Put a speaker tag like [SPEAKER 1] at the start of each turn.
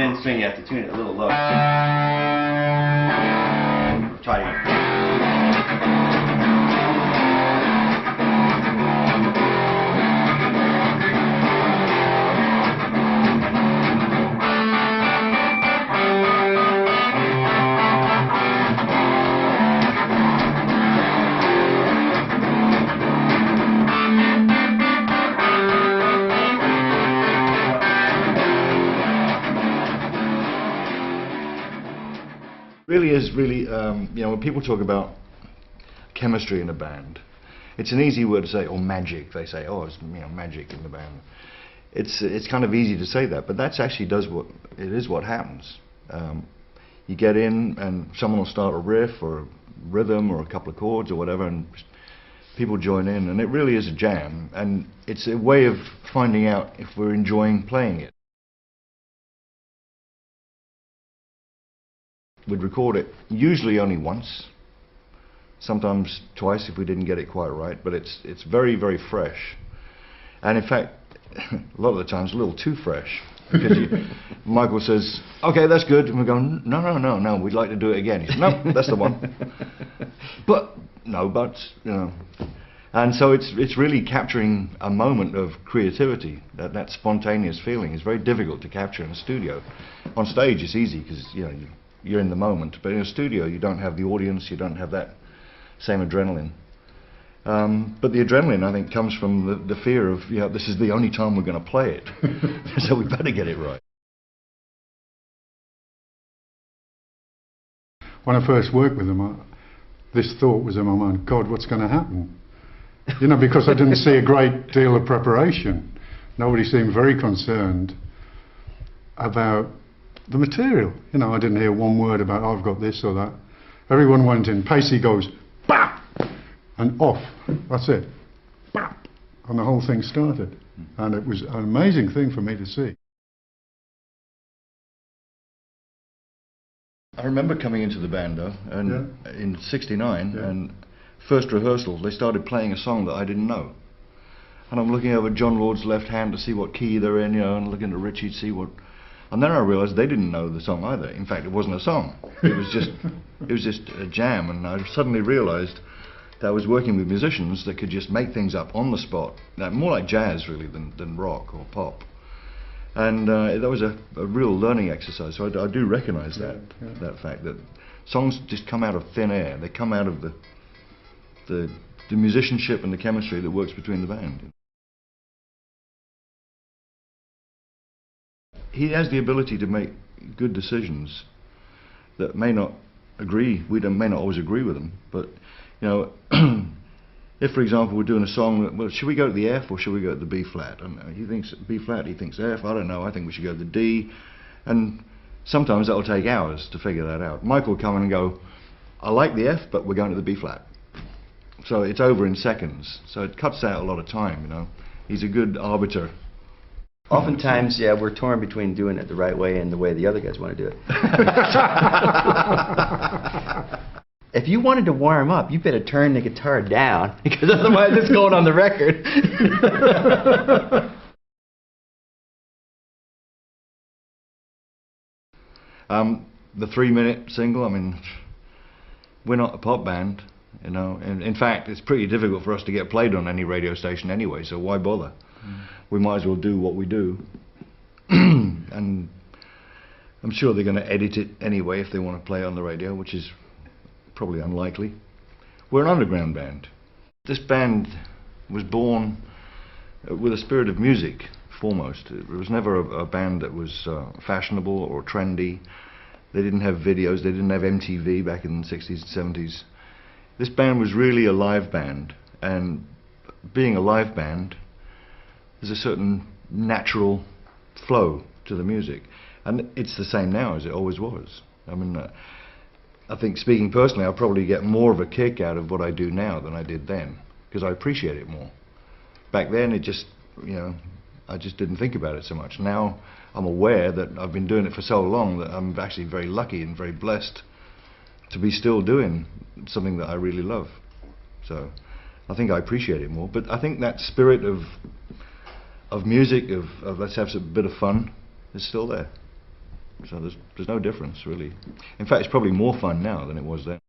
[SPEAKER 1] 10 string, you have to tune it a little low. Try to.
[SPEAKER 2] Really is really, you know, when people talk about chemistry in a band, it's an easy word to say, or magic. They say, oh, it's, you know, magic in the band. It's kind of easy to say that, but that's actually what happens. You get in, and someone will start a riff or a rhythm or a couple of chords or whatever, and people join in, and it really is a jam. And it's a way of finding out if we're enjoying playing it. We'd record it usually only once, sometimes twice if we didn't get it quite right, but it's very, very fresh. And in fact, a lot of the times a little too fresh, because Michael says, okay, that's good, and we're going, no, we'd like to do it again. He says, no, that's the one. But you know. And so it's really capturing a moment of creativity. That spontaneous feeling is very difficult to capture in a studio. On stage it's easy because, you know, you're in the moment, but in a studio you don't have the audience, you don't have that same adrenaline. But the adrenaline, I think, comes from the fear of, you know, this is the only time we're going to play it, so we better get it right.
[SPEAKER 3] When I first worked with them, this thought was in my mind, God, what's going to happen? You know, because I didn't see a great deal of preparation. Nobody seemed very concerned about the material. You know, I didn't hear one word about, oh, I've got this or that. Everyone went in, Pacey goes, bap, and off. That's it. Bap. And the whole thing started. And it was an amazing thing for me to see.
[SPEAKER 2] I remember coming into the band though, and in '69, and first rehearsal, they started playing a song that I didn't know. And I'm looking over John Lord's left hand to see what key they're in, you know, and looking at Richie to see what. And then I realised they didn't know the song either. In fact, it wasn't a song. It was just a jam. And I suddenly realised that I was working with musicians that could just make things up on the spot. More like jazz, really, than rock or pop. And that was a real learning exercise. So I do recognise that fact that songs just come out of thin air. They come out of the musicianship and the chemistry that works between the band. He has the ability to make good decisions that may not agree, may not always agree with them, but, you know, if, for example, we're doing a song, well, should we go to the F or should we go to the B flat? And he thinks B flat, he thinks F, I don't know, I think we should go to the D, and sometimes that'll take hours to figure that out. Michael will come in and go, I like the F, but we're going to the B flat. So it's over in seconds, so it cuts out a lot of time, you know. He's a good arbiter.
[SPEAKER 1] Oftentimes, yeah, we're torn between doing it the right way and the way the other guys want to do it. If you wanted to warm up, you better turn the guitar down, because otherwise it's going on the record.
[SPEAKER 2] The 3-minute single, I mean, we're not a pop band, you know. In fact, it's pretty difficult for us to get played on any radio station anyway, so why bother? We might as well do what we do. And I'm sure they're going to edit it anyway if they want to play it on the radio, which is probably unlikely. We're an underground band. This band was born with a spirit of music, foremost. It was never a band that was fashionable or trendy. They didn't have videos, they didn't have MTV back in the 60s and 70s. This band was really a live band, and being a live band, there's a certain natural flow to the music, and it's the same now as it always was. I mean, I think, speaking personally, I probably get more of a kick out of what I do now than I did then, because I appreciate it more. Back then, it just, you know, I just didn't think about it so much. Now I'm aware that I've been doing it for so long that I'm actually very lucky and very blessed to be still doing something that I really love. So I think I appreciate it more. But I think that spirit of music, of let's have a bit of fun, is still there. So there's no difference really. In fact, it's probably more fun now than it was then.